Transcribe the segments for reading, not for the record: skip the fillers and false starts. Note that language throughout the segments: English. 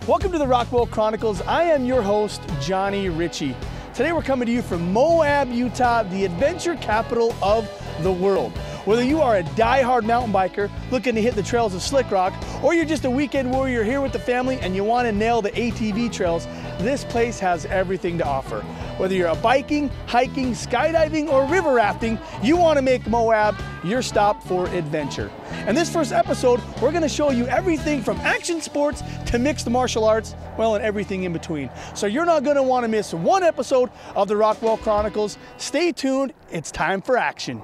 Welcome to the Rockwell Chronicles. I am your host, Johnny Ritchie. Today we're coming to you from Moab, Utah, the adventure capital of the world. Whether you are a die-hard mountain biker looking to hit the trails of Slick Rock, or you're just a weekend warrior here with the family and you want to nail the ATV trails, this place has everything to offer. Whether you're a biking, hiking, skydiving, or river rafting, you want to make Moab your stop for adventure. In this first episode, we're going to show you everything from action sports to mixed martial arts, well, and everything in between. So you're not going to want to miss one episode of the Rockwell Chronicles. Stay tuned, it's time for action.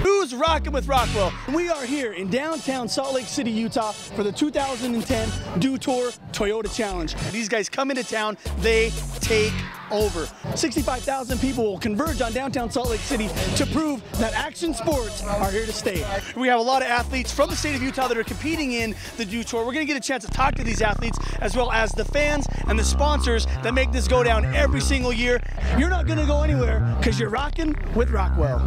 Who's rocking with Rockwell? We are here in downtown Salt Lake City, Utah for the 2010 Do Tour Toyota Challenge. These guys come into town, they take over. 65,000 people will converge on downtown Salt Lake City to prove that action sports are here to stay. We have a lot of athletes from the state of Utah that are competing in the Do Tour. We're gonna get a chance to talk to these athletes as well as the fans and the sponsors that make this go down every single year. You're not gonna go anywhere because you're rocking with Rockwell.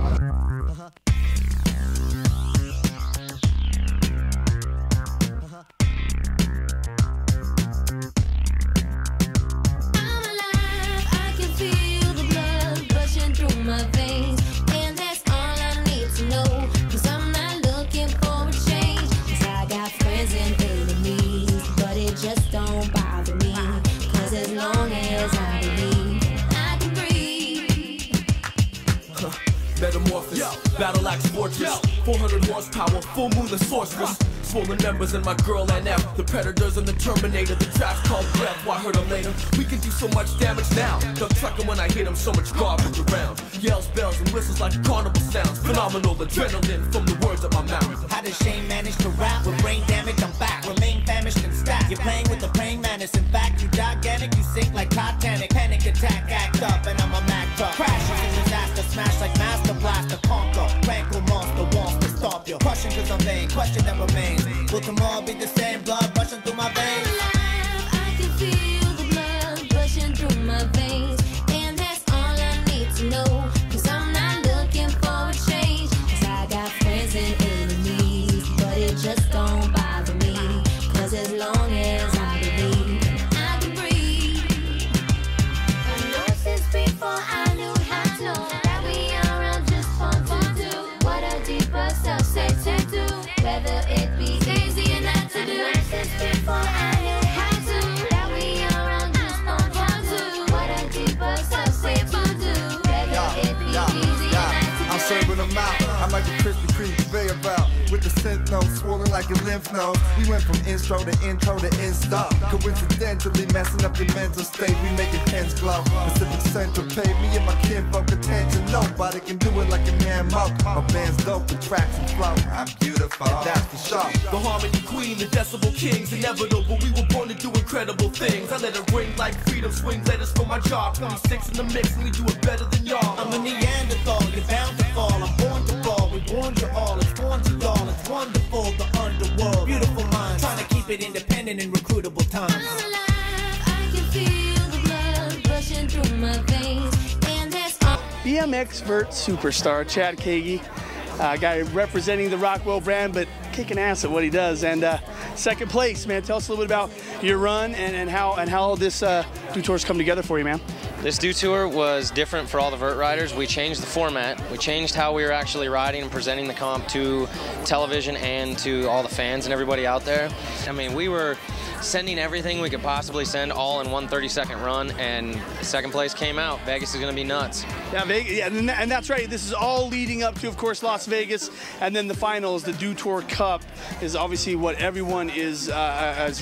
Battle axe fortress, 400 horsepower, full moon and sorceress. Swollen members and my girl NF. The predators and the Terminator, the track's called breath. Why hurt them later? We can do so much damage now. Duck trucking when I hit them, so much garbage around. Yells, bells, and whistles like carnival sounds. Phenomenal adrenaline from the words of my mouth. How does Shane manage to rap with brain damage? I'm back, remain famished and stacked. You're playing with the praying madness. In fact, you gigantic, you sink like Titanic. Panic attack, act up, and I'm a Mac truck. Crashes in disaster, smash like Master Blaster, conquer. Rankle monster wants to stop you. Crushing cause I'm vain, question that remains. Will tomorrow be the same? Blood rushing through my veins. I can feel the blood rushing through my veins. And that's all I need to know. Cause I'm not looking for a change. Cause I got friends and enemies. But it just don't bother me. Cause as long as I believe, I can breathe. I know since before I knew how to know that we are all just fun to do. What a deeper self said to do. Whether it be easy or not to do. Since before I knew how to, that we are all just fun to do. What a deeper self said to do. Whether it be easy or not to do. I'm serving them out. I'm like a Krispy Kreme conveyor belt with the synth notes swollen like your lymph nodes. We went from intro to insta. Coincidentally messing up your mental state. We making pens glow. Pacific Central paid me and my kinfolk attention. Nobody can do it like a man Mo. My band's dope, the tracks and flow. I'm beautiful, that's for sure. The harmony queen, the decibel kings, inevitable. We were born to do incredible things. I let it ring like freedom swing letters from my jaw. 26 in the mix, and we do it better than y'all. I'm a Neanderthal, you're bound to fall. I'm born to fall, we born you all. It's born to y'all, it's wonderful, the underworld. Beautiful minds, trying to keep it independent in recruitable times. I'm alive, I can feel the blood rushing through my veins. And that's all. BMX vert superstar Chad Kagi, guy representing the Rockwell brand, but kicking ass at what he does. And second place, man. Tell us a little bit about your run and how this Do Tours come together for you, man. This Dew Tour was different for all the vert riders. We changed the format. We changed how we were actually riding and presenting the comp to television and to all the fans and everybody out there. I mean, we were sending everything we could possibly send all in one 30-second run, and second place came out. Vegas is going to be nuts. Yeah, Vegas, yeah, and that's right. This is all leading up to, of course, Las Vegas, and then the finals, the Dew Tour Cup, is obviously what everyone is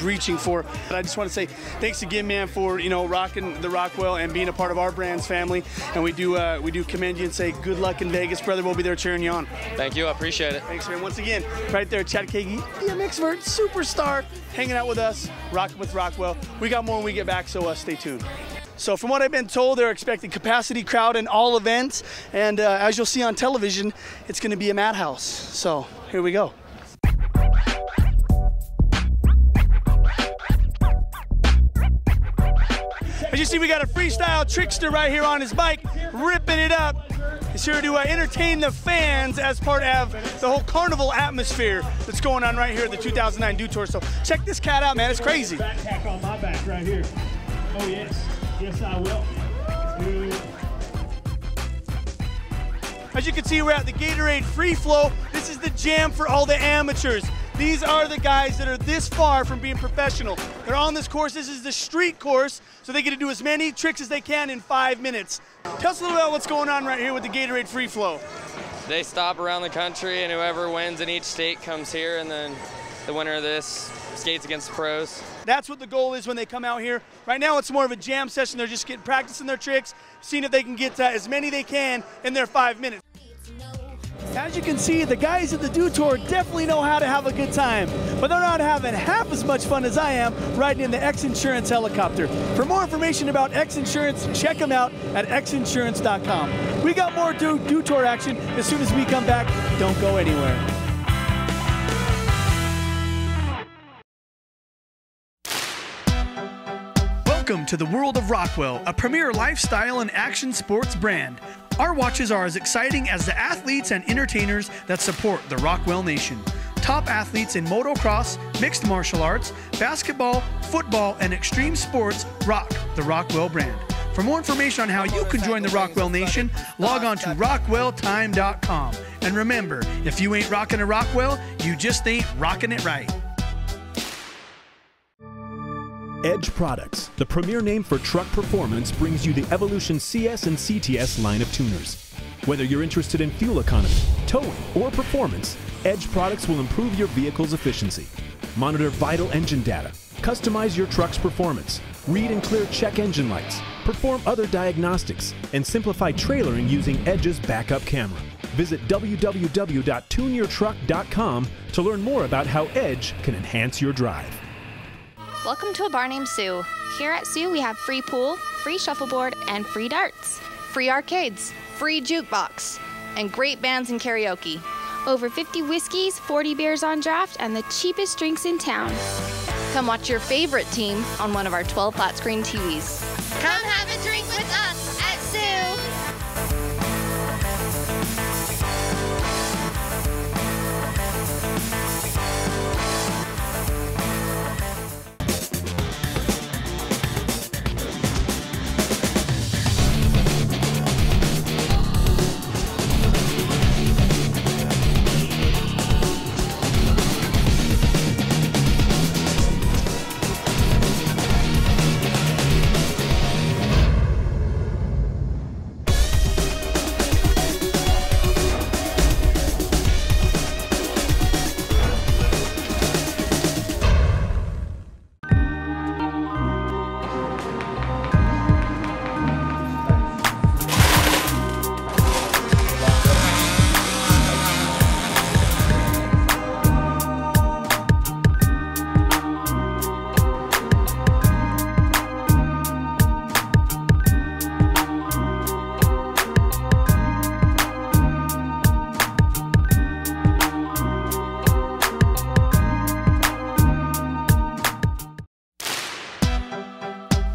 reaching for. But I just want to say thanks again, man, for rocking the Rockwell and being a part of our brand's family. And we do commend you and say good luck in Vegas, brother. We'll be there cheering you on. Thank you. I appreciate it. Thanks, man. Once again, right there, Chad Kagi, BMX vert superstar, hanging out with us, rocking with Rockwell. We got more when we get back, so stay tuned. So from what I've been told, they're expecting capacity crowd in all events, and as you'll see on television, it's going to be a madhouse. So here we go. As you see, we got a freestyle trickster right here on his bike, ripping it up. He's here to entertain the fans as part of the whole carnival atmosphere that's going on right here at the 2009 Dew Tour. So check this cat out, man. It's crazy. Backpack on my back right here. Oh, yes. Yes, I will. As you can see, we're at the Gatorade Free Flow. This is the jam for all the amateurs. These are the guys that are this far from being professional. They're on this course. This is the street course, so they get to do as many tricks as they can in 5 minutes. Tell us a little about what's going on right here with the Gatorade Free Flow. They stop around the country, and whoever wins in each state comes here, and then the winner of this skates against the pros. That's what the goal is when they come out here. Right now, it's more of a jam session. They're just practicing their tricks, seeing if they can get as many they can in their 5 minutes. As you can see, the guys at the Dew Tour definitely know how to have a good time, but they're not having half as much fun as I am riding in the X Insurance helicopter. For more information about X Insurance, check them out at xinsurance.com. We got more Dew Tour action as soon as we come back. Don't go anywhere. Welcome to the world of Rockwell, a premier lifestyle and action sports brand. Our watches are as exciting as the athletes and entertainers that support the Rockwell Nation. Top athletes in motocross, mixed martial arts, basketball, football, and extreme sports rock the Rockwell brand. For more information on how you can join the Rockwell Nation, log on to rockwelltime.com. And remember, if you ain't rocking a Rockwell, you just ain't rocking it right. Edge Products, the premier name for truck performance, brings you the Evolution CS and CTS line of tuners. Whether you're interested in fuel economy, towing, or performance, Edge Products will improve your vehicle's efficiency. Monitor vital engine data, customize your truck's performance, read and clear check engine lights, perform other diagnostics, and simplify trailering using Edge's backup camera. Visit www.tuneyourtruck.com to learn more about how Edge can enhance your drive. Welcome to a bar named Sue. Here at Sue, we have free pool, free shuffleboard, and free darts. Free arcades, free jukebox, and great bands and karaoke. Over 50 whiskeys, 40 beers on draft, and the cheapest drinks in town. Come watch your favorite team on one of our 12 flat screen TVs. Come have a drink with us at Sue.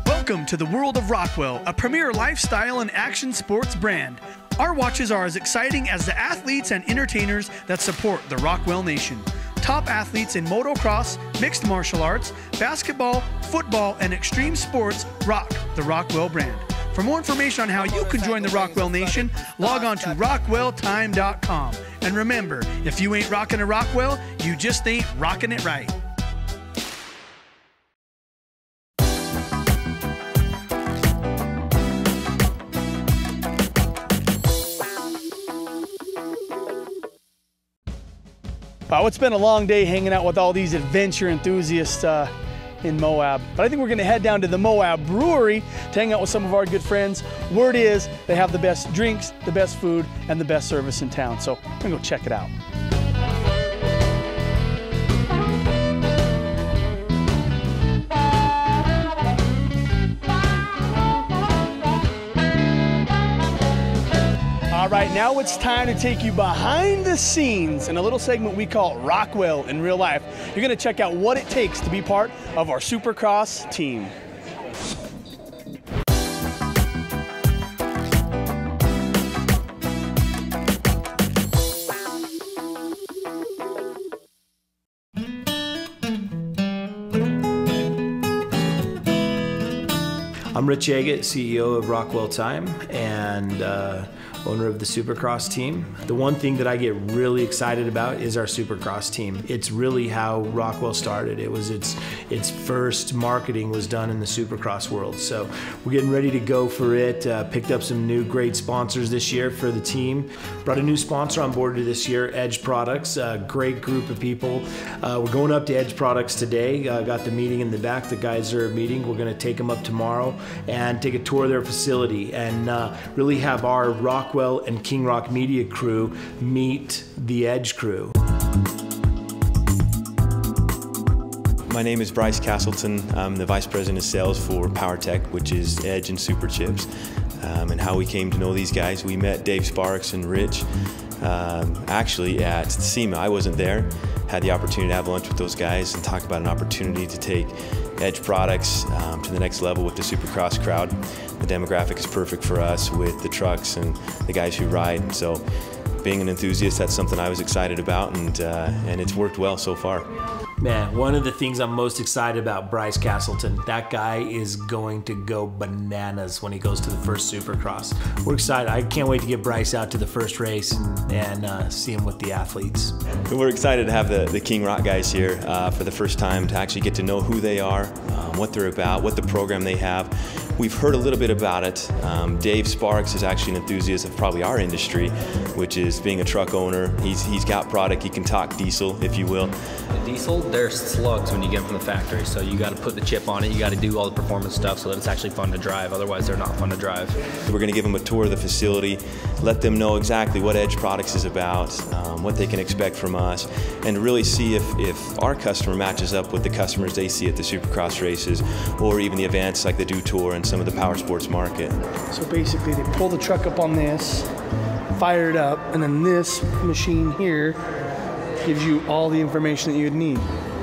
Welcome to the world of Rockwell, a premier lifestyle and action sports brand. Our watches are as exciting as the athletes and entertainers that support the Rockwell Nation. Top athletes in motocross, mixed martial arts, basketball, football, and extreme sports rock the Rockwell brand. For more information on how you can join the Rockwell Nation, log on to rockwelltime.com. And remember, if you ain't rocking a Rockwell, you just ain't rocking it right. Wow, it's been a long day hanging out with all these adventure enthusiasts in Moab. But I think we're gonna head down to the Moab Brewery to hang out with some of our good friends. Word is they have the best drinks, the best food, and the best service in town. So I'm gonna go check it out. All right, now it's time to take you behind the scenes in a little segment we call Rockwell in Real Life. You're gonna check out what it takes to be part of our Supercross team. I'm Rich Agate, CEO of Rockwell Time and owner of the Supercross team. The one thing that I get really excited about is our Supercross team. It's really how Rockwell started. It was its first marketing was done in the Supercross world. So we're getting ready to go for it. Picked up some new great sponsors this year for the team. Brought a new sponsor on board this year, Edge Products. A great group of people. We're going up to Edge Products today. Got the meeting in the back. The guys are meeting. We're going to take them up tomorrow and take a tour of their facility and really have our Rockwell and King Rock Media crew meet the Edge crew. My name is Bryce Castleton. I'm the Vice President of Sales for PowerTech, which is Edge and Super Chips. And how we came to know these guys, we met Dave Sparks and Rich actually at SEMA. I wasn't there. Had the opportunity to have lunch with those guys and talk about an opportunity to take Edge products to the next level with the Supercross crowd. The demographic is perfect for us with the trucks and the guys who ride. So being an enthusiast, that's something I was excited about, and it's worked well so far. Man, one of the things I'm most excited about Bryce Castleton, that guy is going to go bananas when he goes to the first Supercross. We're excited. I can't wait to get Bryce out to the first race and see him with the athletes. We're excited to have the King Rock guys here for the first time to actually get to know who they are, what they're about, what the program they have. We've heard a little bit about it. Dave Sparks is actually an enthusiast of probably our industry, which is being a truck owner. He's got product. He can talk diesel, if you will. The diesel, they're slugs when you get them from the factory, so you got to put the chip on it. You got to do all the performance stuff so that it's actually fun to drive. Otherwise, they're not fun to drive. We're going to give them a tour of the facility, let them know exactly what Edge Products is about, what they can expect from us, and really see if our customer matches up with the customers they see at the Supercross races, or even the events like the Dew Tour and some of the power sports market. So basically they pull the truck up on this, fire it up, and then this machine here gives you all the information that you'd need.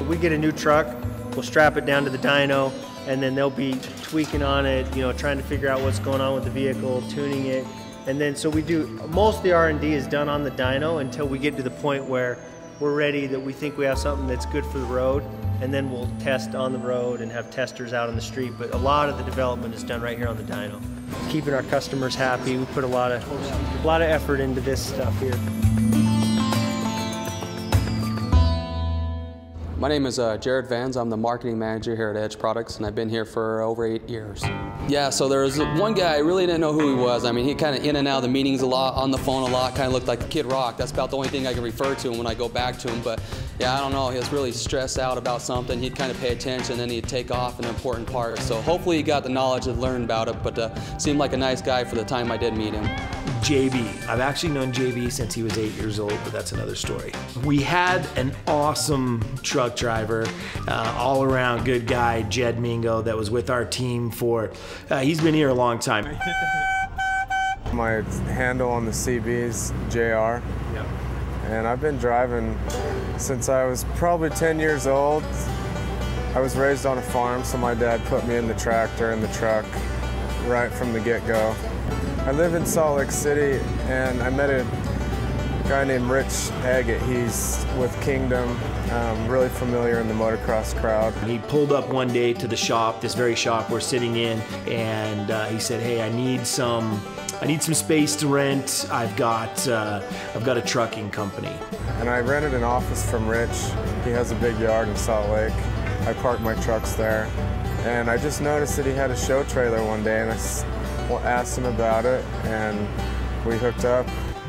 We get a new truck, we'll strap it down to the dyno, and then they'll be tweaking on it, you know, trying to figure out what's going on with the vehicle, tuning it. And then so we do, most of the R&D is done on the dyno until we get to the point where we're ready, that we think we have something that's good for the road, and then we'll test on the road and have testers out on the street. But a lot of the development is done right here on the dyno. Keeping our customers happy, we put a lot of effort into this stuff here. My name is Jared Vans. I'm the marketing manager here at Edge Products, and I've been here for over 8 years. Yeah, so there was one guy, I really didn't know who he was. I mean, he kind of in and out of the meetings a lot, on the phone a lot, kind of looked like the Kid Rock. That's about the only thing I can refer to him when I go back to him. But yeah, I don't know, he was really stressed out about something. He'd kind of pay attention, and then he'd take off an important part. So hopefully he got the knowledge to learn about it, but seemed like a nice guy for the time I did meet him. JB. I've actually known JB since he was 8 years old, but that's another story. We had an awesome truck driver, all around good guy, Jed Mingo, that was with our team for, he's been here a long time. My handle on the CB's JR. Yep. And I've been driving since I was probably 10 years old. I was raised on a farm, so my dad put me in the tractor and the truck right from the get-go. I live in Salt Lake City, and I met a guy named Rich Agate. He's with Kingdom. really familiar in the motocross crowd. He pulled up one day to the shop, this very shop we're sitting in, and he said, "Hey, I need some space to rent. I've got a trucking company." And I rented an office from Rich. He has a big yard in Salt Lake. I parked my trucks there, and I just noticed that he had a show trailer one day, and I asked him about it, and we hooked up.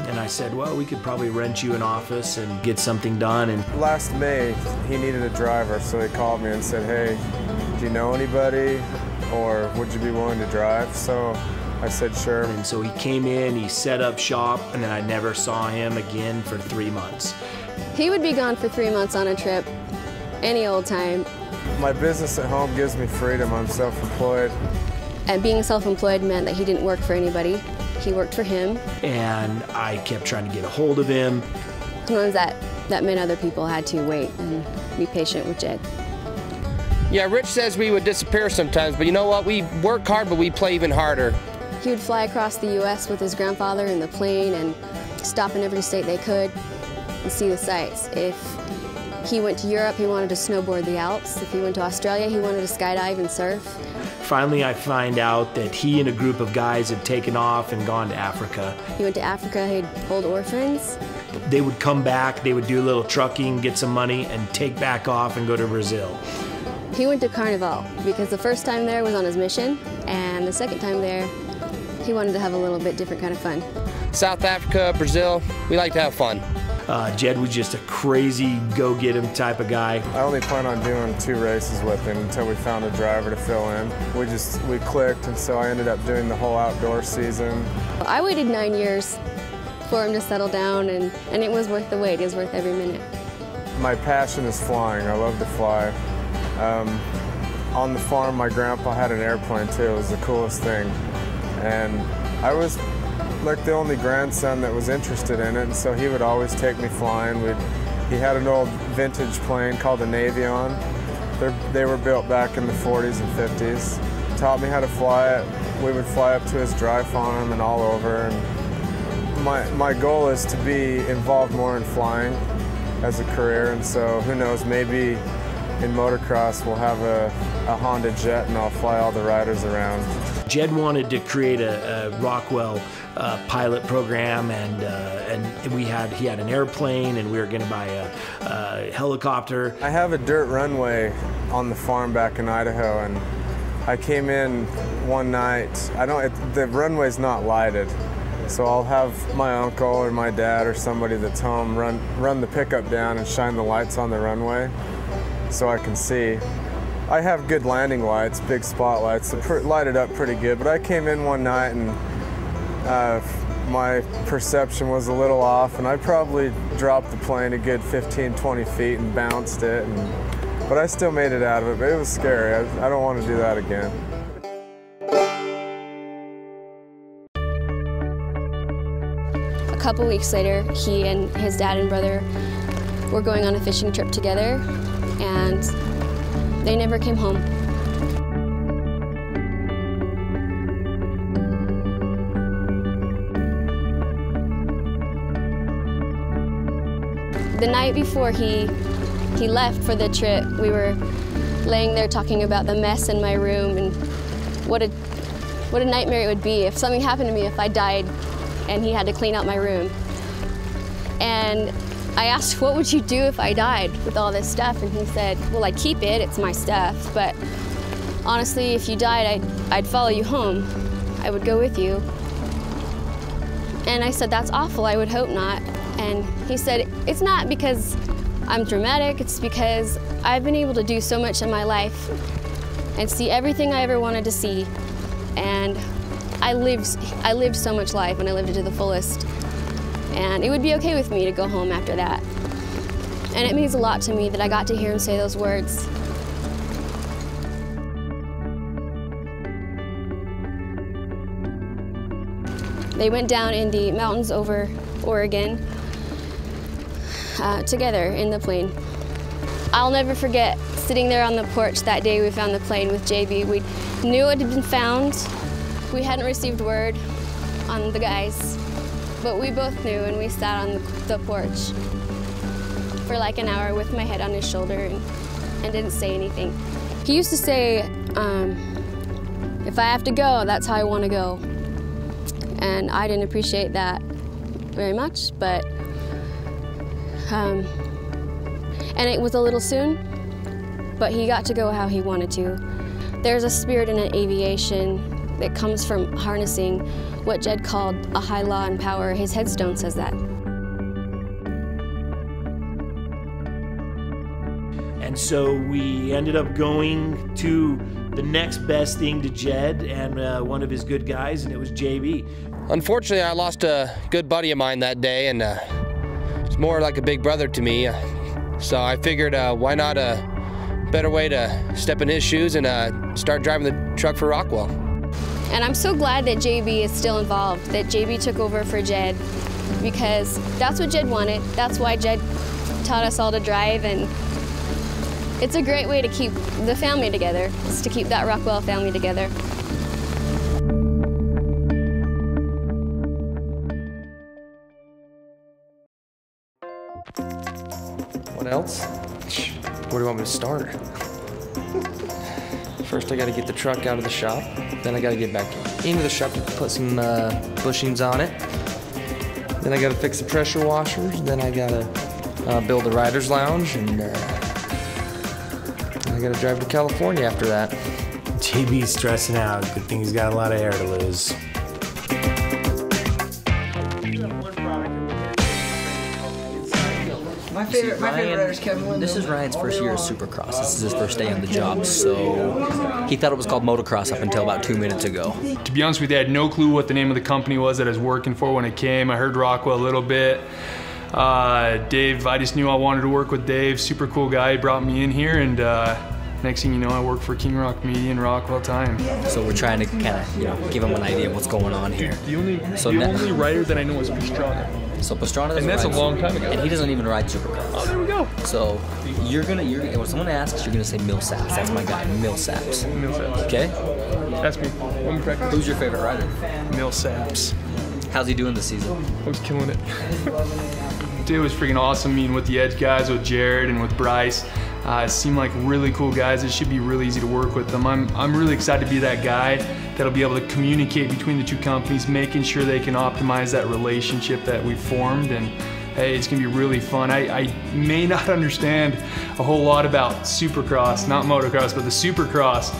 And I said, well, we could probably rent you an office and get something done. And last May, he needed a driver, so he called me and said, "Hey, do you know anybody, or would you be willing to drive?" So I said, "Sure." And so he came in, he set up shop, and then I never saw him again for 3 months. He would be gone for 3 months on a trip, any old time. My business at home gives me freedom. I'm self-employed. And being self-employed meant that he didn't work for anybody. He worked for him. And I kept trying to get a hold of him. Sometimes that meant other people had to wait and be patient with Jed. Yeah, Rich says we would disappear sometimes, but you know what? We work hard, but we play even harder. He would fly across the U.S. with his grandfather in the plane and stop in every state they could and see the sights. If he went to Europe, he wanted to snowboard the Alps. If he went to Australia, he wanted to skydive and surf. Finally, I find out that he and a group of guys had taken off and gone to Africa. He went to Africa, he'd hold orphans. They would come back, they would do a little trucking, get some money, and take back off and go to Brazil. He went to Carnival because the first time there was on his mission, and the second time there, he wanted to have a little bit different kind of fun. South Africa, Brazil, we like to have fun. Jed was just a crazy go-get-him type of guy. I only plan on doing 2 races with him until we found a driver to fill in. We clicked, and so I ended up doing the whole outdoor season. I waited 9 years for him to settle down, and it was worth the wait. It was worth every minute. My passion is flying. I love to fly. On the farm, my grandpa had an airplane too. It was the coolest thing. And I was like the only grandson that was interested in it, and so he would always take me flying. He had an old vintage plane called a Navion. They were built back in the 40s and 50s. Taught me how to fly it. We would fly up to his dry farm and all over. And my goal is to be involved more in flying as a career, and so who knows, maybe in motocross we'll have a Honda Jet and I'll fly all the riders around. Jed wanted to create a Rockwell pilot program, and he had an airplane, and we were going to buy a helicopter. I have a dirt runway on the farm back in Idaho, and I came in one night. The runway's not lighted, so I'll have my uncle or my dad or somebody that's home run the pickup down and shine the lights on the runway so I can see. I have good landing lights, big spotlights that light it up pretty good, but I came in one night and my perception was a little off, and I probably dropped the plane a good 15, 20 feet and bounced it, but I still made it out of it, but it was scary. I don't want to do that again. A couple weeks later, he and his dad and brother were going on a fishing trip together, and they never came home. The night before he left for the trip, we were laying there talking about the mess in my room and what a nightmare it would be if something happened to me if I died and he had to clean out my room. And I asked, what would you do if I died with all this stuff? And he said, well, I'd keep it, it's my stuff, but honestly, if you died, I'd follow you home. I would go with you. And I said, that's awful, I would hope not. And he said, it's not because I'm dramatic, it's because I've been able to do so much in my life and see everything I ever wanted to see. And I lived so much life, and I lived it to the fullest. And it would be okay with me to go home after that. And it means a lot to me that I got to hear him say those words. They went down in the mountains over Oregon together in the plane. I'll never forget sitting there on the porch that day we found the plane with JB. We knew it had been found. We hadn't received word on the guys, but we both knew, and we sat on the porch for like an hour with my head on his shoulder and didn't say anything. He used to say, if I have to go, that's how I want to go. And I didn't appreciate that very much, but, and it was a little soon, but he got to go how he wanted to. There's a spirit in aviation that comes from harnessing what Jed called a high law and power. His headstone says that. And so we ended up going to the next best thing to Jed and one of his good guys, and it was JB. Unfortunately, I lost a good buddy of mine that day, and it's more like a big brother to me. So I figured, why not a better way to step in his shoes and start driving the truck for Rockwell. And I'm so glad that JB is still involved, that JB took over for Jed, because that's what Jed wanted. That's why Jed taught us all to drive, and it's a great way to keep the family together. It's to keep that Rockwell family together. What else? Where do you want me to start? First, I gotta get the truck out of the shop. Then I gotta get back into the shop to put some bushings on it. Then I gotta fix the pressure washers. Then I gotta build the rider's lounge, and I gotta drive to California after that. JB's stressing out. Good thing he's got a lot of hair to lose. My favorite rider is Kevin Wendell. This is Ryan's first year of Supercross. This is his first day on the job, so he thought it was called motocross up until about 2 minutes ago. To be honest with you, I had no clue what the name of the company was that I was working for when I came. I heard Rockwell a little bit. Dave, I just knew I wanted to work with Dave. Super cool guy. He brought me in here, and next thing you know, I work for King Rock Media and Rockwell Time. So we're trying to kind of, give him an idea of what's going on here. The only rider that I know is Pastrana. So Pastrana doesn't and that's ride a long time ago. And he doesn't even ride Supercross. Oh, there we go. So when someone asks, you're gonna say Millsaps. That's my guy, Millsaps. Millsaps. Okay? That's me. Who's your favorite rider? Millsaps. How's he doing this season? I was killing it. Dude, it was freaking awesome meeting with the Edge guys, with Jared and with Bryce. It seemed like really cool guys. It should be really easy to work with them. I'm really excited to be that guy that'll be able to communicate between the two companies, making sure they can optimize that relationship that we've formed. And hey, it's gonna be really fun. I may not understand a whole lot about Supercross, not motocross, but the Supercross.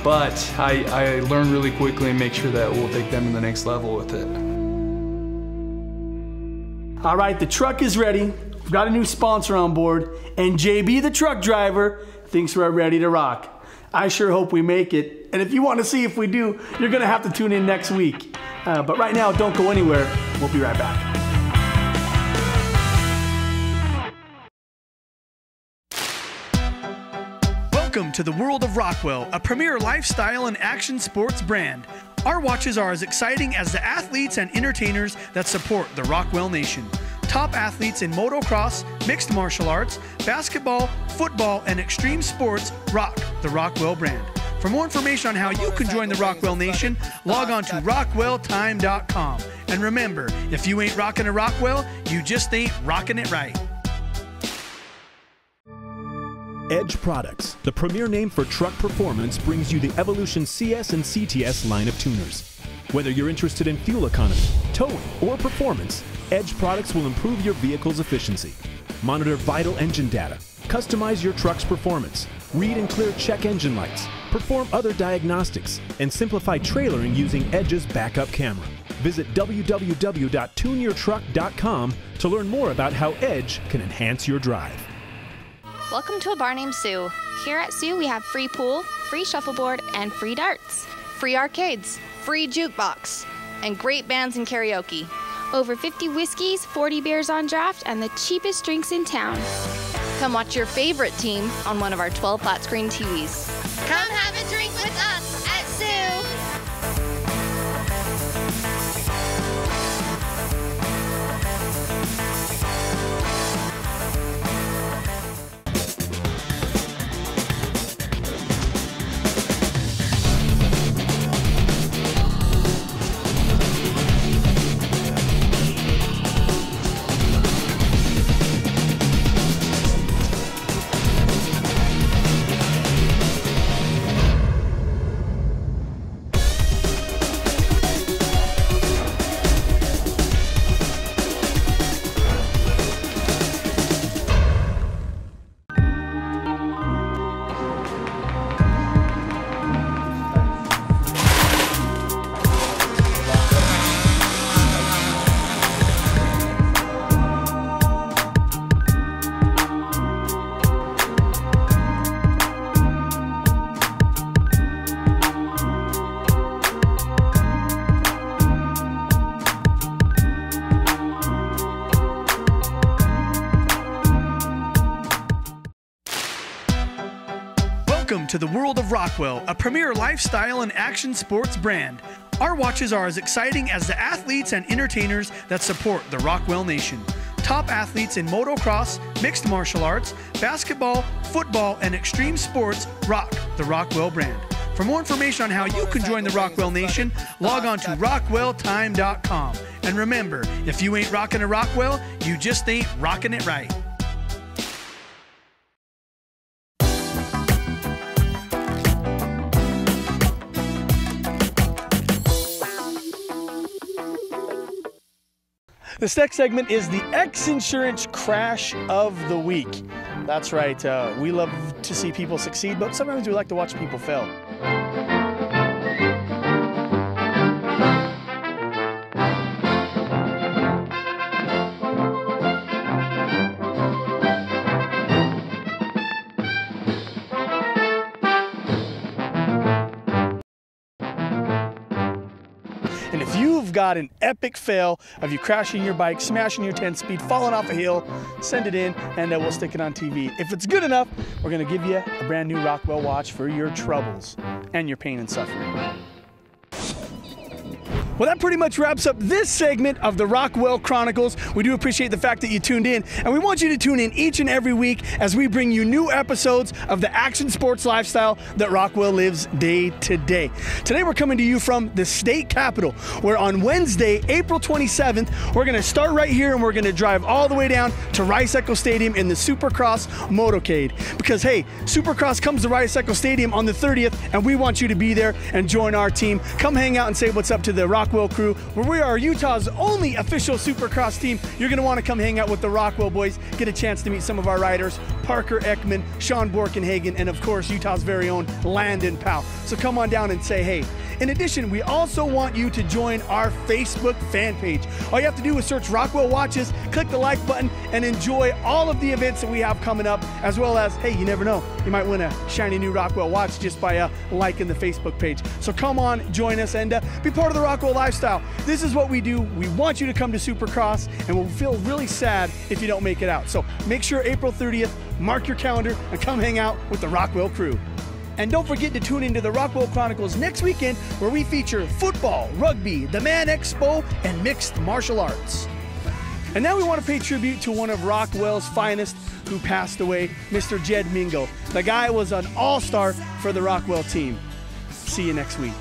But I learn really quickly and make sure that we'll take them to the next level with it. All right, the truck is ready. We've got a new sponsor on board, and JB, the truck driver, thinks we're ready to rock. I sure hope we make it. And if you want to see if we do, you're gonna have to tune in next week. But right now, don't go anywhere. We'll be right back. Welcome to the world of Rockwell, a premier lifestyle and action sports brand. Our watches are as exciting as the athletes and entertainers that support the Rockwell Nation. Top athletes in motocross, mixed martial arts, basketball, football, and extreme sports rock the Rockwell brand. For more information on how you can join the Rockwell Nation, log on to rockwelltime.com. And remember, if you ain't rocking a Rockwell, you just ain't rocking it right. Edge Products, the premier name for truck performance, brings you the Evolution CS and CTS line of tuners. Whether you're interested in fuel economy, towing, or performance, Edge Products will improve your vehicle's efficiency. Monitor vital engine data, customize your truck's performance, read and clear check engine lights, perform other diagnostics, and simplify trailering using Edge's backup camera. Visit www.tuneyourtruck.com to learn more about how Edge can enhance your drive. Welcome to a bar named Sue. Here at Sue, we have free pool, free shuffleboard, and free darts. Free arcades, free jukebox, and great bands and karaoke. Over 50 whiskeys, 40 beers on draft, and the cheapest drinks in town. Come watch your favorite team on one of our 12 flat screen TVs. Come have a drink with us at Sue. Welcome to the world of Rockwell, a premier lifestyle and action sports brand. Our watches are as exciting as the athletes and entertainers that support the Rockwell Nation. Top athletes in motocross, mixed martial arts, basketball, football, and extreme sports rock the Rockwell brand. For more information on how you can join the Rockwell Nation, log on to rockwelltime.com. And remember, if you ain't rocking a Rockwell, you just ain't rocking it right. This next segment is the X Insurance Crash of the Week. That's right, we love to see people succeed, but sometimes we like to watch people fail. And if you've got an epic fail of you crashing your bike, smashing your 10-speed, falling off a hill, send it in and we'll stick it on TV. If it's good enough, we're going to give you a brand new Rockwell watch for your troubles and your pain and suffering. Well, that pretty much wraps up this segment of the Rockwell Chronicles. We do appreciate the fact that you tuned in, and we want you to tune in each and every week as we bring you new episodes of the action sports lifestyle that Rockwell lives day to day. Today, we're coming to you from the state capitol, where on Wednesday, April 27th, we're going to start right here and we're going to drive all the way down to Rice-Echo Stadium in the Supercross Motorcade. Because, hey, Supercross comes to Rice-Echo Stadium on the 30th, and we want you to be there and join our team. Come hang out and say what's up to the Rockwell crew, where we are Utah's only official Supercross team. You're going to want to come hang out with the Rockwell boys, get a chance to meet some of our riders, Parker Ekman, Sean Borkenhagen, and of course Utah's very own Landon Powell. So come on down and say hey. In addition, we also want you to join our Facebook fan page. All you have to do is search Rockwell Watches, click the like button, and enjoy all of the events that we have coming up, as well as, hey, you never know, you might win a shiny new Rockwell watch just by liking the Facebook page. So come on, join us, and be part of the Rockwell lifestyle. This is what we do. We want you to come to Supercross, and we'll feel really sad if you don't make it out. So make sure April 30th, mark your calendar, and come hang out with the Rockwell crew. And don't forget to tune into the Rockwell Chronicles next weekend, where we feature football, rugby, the Man Expo, and mixed martial arts. And now we want to pay tribute to one of Rockwell's finest who passed away, Mr. Jed Mingo. The guy was an all-star for the Rockwell team. See you next week.